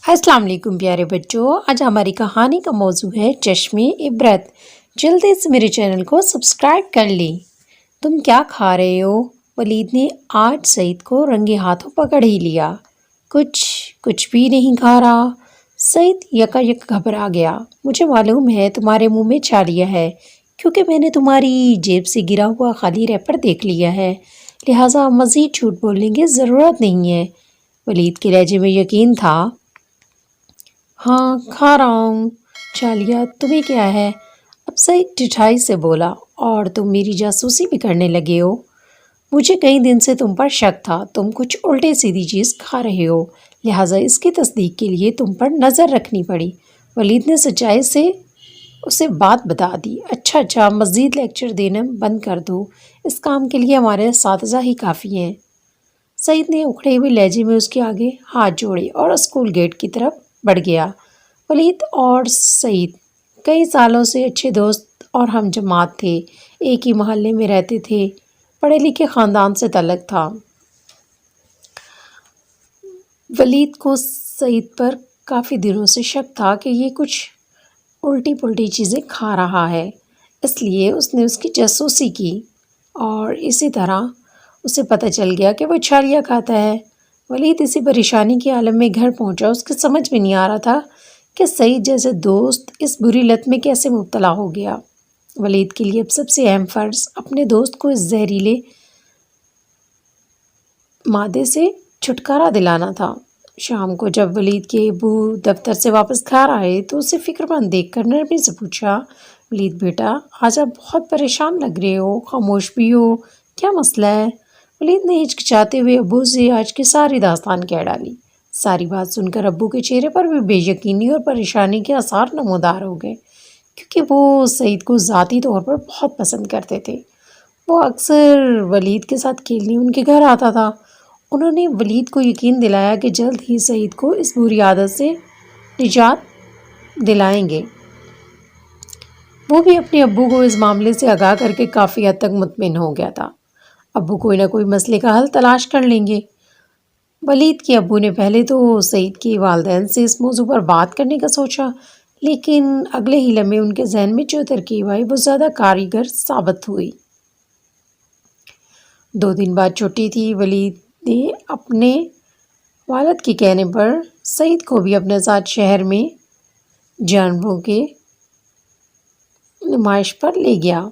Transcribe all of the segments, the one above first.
अस्सलाम वालेकुम प्यारे बच्चों। आज हमारी कहानी का मौजू है चश्मे इबरत। जल्दी से मेरे चैनल को सब्सक्राइब कर ली। तुम क्या खा रहे हो? वलीद ने आज सईद को रंगे हाथों पकड़ ही लिया। कुछ कुछ भी नहीं खा रहा। सईद यकायक घबरा गया। मुझे मालूम है तुम्हारे मुंह में छालिया है, क्योंकि मैंने तुम्हारी जेब से गिरा हुआ खाली रैपर देख लिया है, लिहाजा मज़ीद झूठ बोलने की ज़रूरत नहीं है। वलीद के लहजे में यकीन था। हाँ, खा रहा हूँ। छालिया, तुम्हें क्या है? अब सईद ढिठाई से बोला। और तुम मेरी जासूसी भी करने लगे हो? मुझे कई दिन से तुम पर शक था। तुम कुछ उल्टे सीधी चीज़ खा रहे हो, लिहाजा इसकी तस्दीक के लिए तुम पर नज़र रखनी पड़ी। वलीद ने सच्चाई से उसे बात बता दी। अच्छा, मज़ीद लेक्चर देना बंद कर दो। इस काम के लिए हमारे असातिज़ा ही काफ़ी हैं। सईद ने उखड़े हुए लहजे में उसके आगे हाथ जोड़े और स्कूल गेट की तरफ बढ़ गया। वलीद और सईद कई सालों से अच्छे दोस्त और हम जमात थे। एक ही मोहल्ले में रहते थे। पढ़े लिखे ख़ानदान से तल्लुक़ था। वलीद को सईद पर काफ़ी दिनों से शक था कि ये कुछ उल्टी पुल्टी चीज़ें खा रहा है, इसलिए उसने उसकी जासूसी की और इसी तरह उसे पता चल गया कि वो छालिया खाता है। वलीद इसी परेशानी के आलम में घर पहुंचा। उसके समझ में नहीं आ रहा था कि सईद जैसे दोस्त इस बुरी लत में कैसे मुब्तला हो गया। वलीद के लिए अब सबसे अहम फ़र्ज़ अपने दोस्त को इस जहरीले मादे से छुटकारा दिलाना था। शाम को जब वलीद के अबू दफ्तर से वापस घर आए तो उसे फ़िक्रमंद देखकर नरमी से पूछा, वलीद बेटा, आज आप बहुत परेशान लग रहे हो, खामोश भी हो, क्या मसला है? वलीद ने हिचकिचाते हुए अब्बू से आज की सारी दास्तान कह डाली। सारी बात सुनकर अब्बू के चेहरे पर भी बेयकीनी और परेशानी के आसार नमूदार हो गए, क्योंकि वो सईद को ज़ाती तौर पर बहुत पसंद करते थे। वो अक्सर वलीद के साथ खेलने उनके घर आता था। उन्होंने वलीद को यकीन दिलाया कि जल्द ही सईद को इस बुरी आदत से निजात दिलाएंगे। वो भी अपने अब्बू को इस मामले से आगाह करके काफ़ी हद तक मुतमिन हो गया था। अब्बू कोई ना कोई मसले का हल तलाश कर लेंगे। वलीद के अब्बू ने पहले तो सईद के वालिदैन से इस मौजू पर बात करने का सोचा, लेकिन अगले ही लम्हे उनके जहन में जो तरकीब आई वो ज़्यादा कारीगर साबित हुई। 2 दिन बाद छुट्टी थी। वलीद ने अपने वालिद के कहने पर सईद को भी अपने साथ शहर में जानवरों के नुमाइश पर ले गया।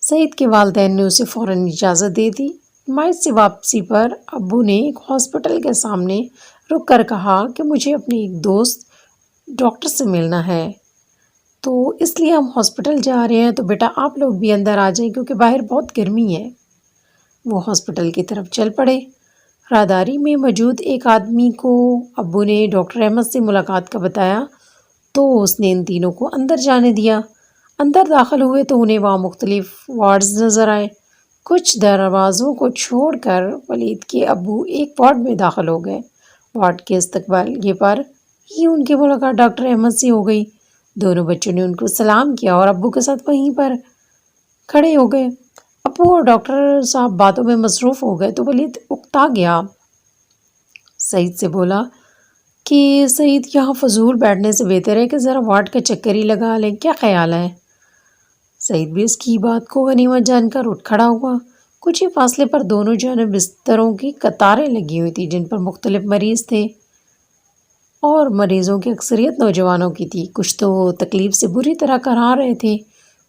सईद के वालिदैन ने उसे फ़ौरन इजाज़त दे दी। नुमाइश से वापसी पर अब्बू ने एक हॉस्पिटल के सामने रुक कर कहा कि मुझे अपने एक दोस्त डॉक्टर से मिलना है, तो इसलिए हम हॉस्पिटल जा रहे हैं, तो बेटा आप लोग भी अंदर आ जाएं, क्योंकि बाहर बहुत गर्मी है। वो हॉस्पिटल की तरफ चल पड़े। राहदारी में मौजूद एक आदमी को अब्बू ने डॉक्टर अहमद से मुलाकात का बताया, तो उसने इन तीनों को अंदर जाने दिया। अंदर दाखिल हुए तो उन्हें वहाँ मुख्तलिफ वार्ड्स नज़र आए। कुछ दरवाज़ों को छोड़कर वलीद के अब्बू एक वार्ड में दाखिल हो गए। वार्ड के इस्तकबालिये पर ही उनकी मुलाकात डॉक्टर अहमद से हो गई। दोनों बच्चों ने उनको सलाम किया और अब्बू के साथ वहीं पर खड़े हो गए। अब्बू और डॉक्टर साहब बातों में मसरूफ़ हो गए तो वलीद उकता गया। सईद से बोला कि सईद, यहाँ फजूल बैठने से बेहतर है कि ज़रा वार्ड का चक्कर ही लगा लें, क्या ख्याल है? सईद भी इसकी बात को गनीमत जानकर उठ खड़ा हुआ। कुछ ही फासले पर दोनों जानिब बिस्तरों की कतारें लगी हुई थी, जिन पर मुख्तलिफ मरीज़ थे और मरीज़ों की अक्सरियत नौजवानों की थी। कुछ तो तकलीफ़ से बुरी तरह कराह रहे थे,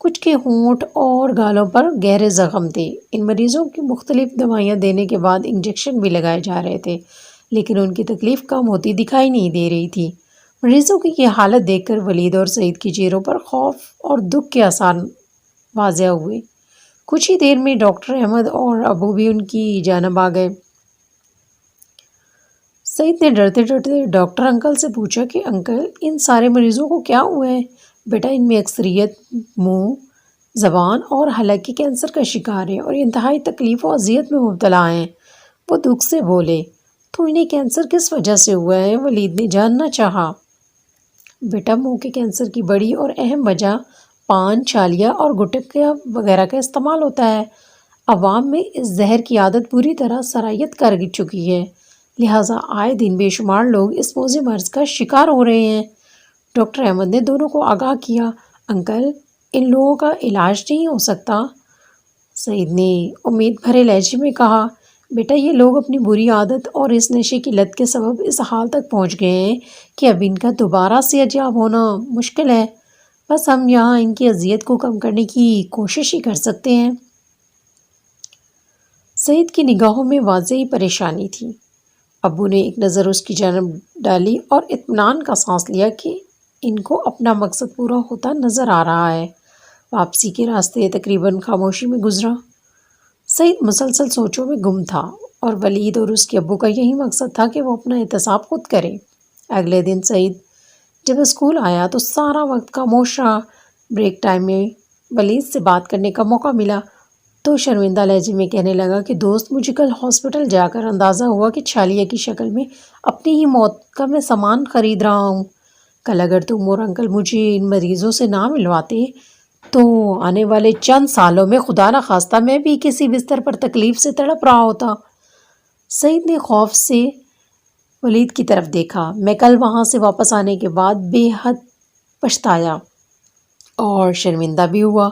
कुछ के होंठ और गालों पर गहरे ज़ख्म थे। इन मरीज़ों की मुख्तलिफ दवाइयाँ देने के बाद इंजेक्शन भी लगाए जा रहे थे, लेकिन उनकी तकलीफ़ कम होती दिखाई नहीं दे रही थी। मरीज़ों की ये हालत देखकर वलीद और सईद के चेहरों पर खौफ और दुख के आसार वाज़ेह हुए। कुछ ही देर में डॉक्टर अहमद और अबू भी उनकी जानिब आ गए। सईद ने डरते डरते डॉक्टर अंकल से पूछा कि अंकल, इन सारे मरीज़ों को क्या हुआ है? बेटा, इनमें अक्सरियत मुंह, ज़बान और हलक के कैंसर का शिकार है और इंतहाई तकलीफ़ और अज़ियत में मुब्तला हैं। वो दुख से बोले। तो इन्हें कैंसर किस वजह से हुआ है? वलीद ने जानना चाहा। बेटा, मुंह के कैंसर की बड़ी और अहम वजह पान, छालिया और गुटखा वगैरह का इस्तेमाल होता है। अवाम में इस जहर की आदत पूरी तरह सरायत कर चुकी है। لہٰذا آئے دن بے شمار لوگ اس موذی مرض کا شکار ہو رہے ہیں۔ ڈاکٹر احمد نے دونوں کو آگاہ کیا۔ انکل، ان لوگوں کا علاج نہیں ہو سکتا؟ سعید نے امید بھرے لہجے میں کہا، بیٹا یہ لوگ اپنی بری عادت اور اس نشے کی لت کے سبب اس حال تک پہنچ گئے ہیں کہ اب ان کا دوبارہ صحت یاب ہونا مشکل ہے۔ بس ہم یہاں ان کی اذیت کو کم کرنے کی کوشش ہی کر سکتے ہیں۔ سعید کی نگاہوں میں واضح پریشانی تھی۔ ابو نے ایک نظر اس کی جانب ڈالی اور اطمینان کا سانس لیا کہ ان کو اپنا مقصد پورا ہوتا نظر آ رہا ہے۔ واپسی کے راستے تقریباً خاموشی میں گزرا۔ سعید مسلسل سوچوں میں گم تھا اور ولید اور اس کے ابو کا یہی مقصد تھا کہ وہ اپنا احتساب خود کرے۔ اگلے دن سعید جب اسکول آیا تو سارا وقت خاموش رہا۔ بریک ٹائم میں ولید سے بات کرنے کا موقع ملا تو شرمندہ لہجے میں کہنے لگا کہ دوست، مجھے کل ہاسپٹل جا کر اندازہ ہوا کہ چھالیہ کی شکل میں اپنی ہی موت کا میں سامان خرید رہا ہوں۔ کل اگر تم اور انکل مجھے ان مریضوں سے نہ ملواتے تو آنے والے چند سالوں میں خدا نخواستہ میں بھی کسی بستر پر تکلیف سے تڑپ رہا ہوتا۔ سعید نے خوف سے ولید کی طرف دیکھا۔ میں کل وہاں سے واپس آنے کے بعد بے حد پچھتایا اور شرمندہ بھی ہوا۔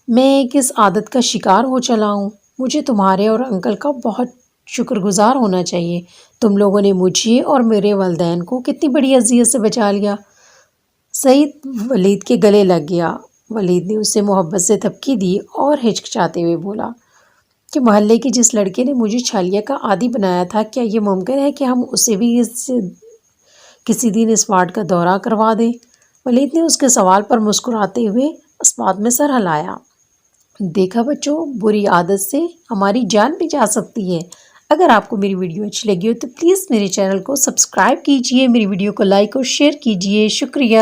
میں کس عادت کا شکار ہو چلا ہوں۔ مجھے تمہارے اور انکل کا بہت شکر گزار ہونا چاہیے۔ تم لوگوں نے مجھے اور میرے والدین کو کتنی بڑی اذیت سے بچا لیا۔ سعید ولید کے گلے لگ گیا۔ ولید نے اسے محبت سے تھپکی دی اور ہچکچاتے ہوئے بولا کہ محلے کے جس لڑکے نے مجھے چھالیہ کا عادی بنایا تھا، کیا یہ ممکن ہے کہ ہم اسے بھی کسی دن اس وارڈ کا دورہ کروا دیں؟ ولید نے اس کے سوال پر مسکراتے ہوئے اس بات میں سر ہلایا۔ دیکھا بچوں، بری عادت سے ہماری جان بھی جا سکتی ہے۔ اگر آپ کو میری ویڈیو اچھی لگی ہو تو پلیز میرے چینل کو سبسکرائب کیجئے، میری ویڈیو کو لائک اور شیئر کیجئے۔ شکریہ۔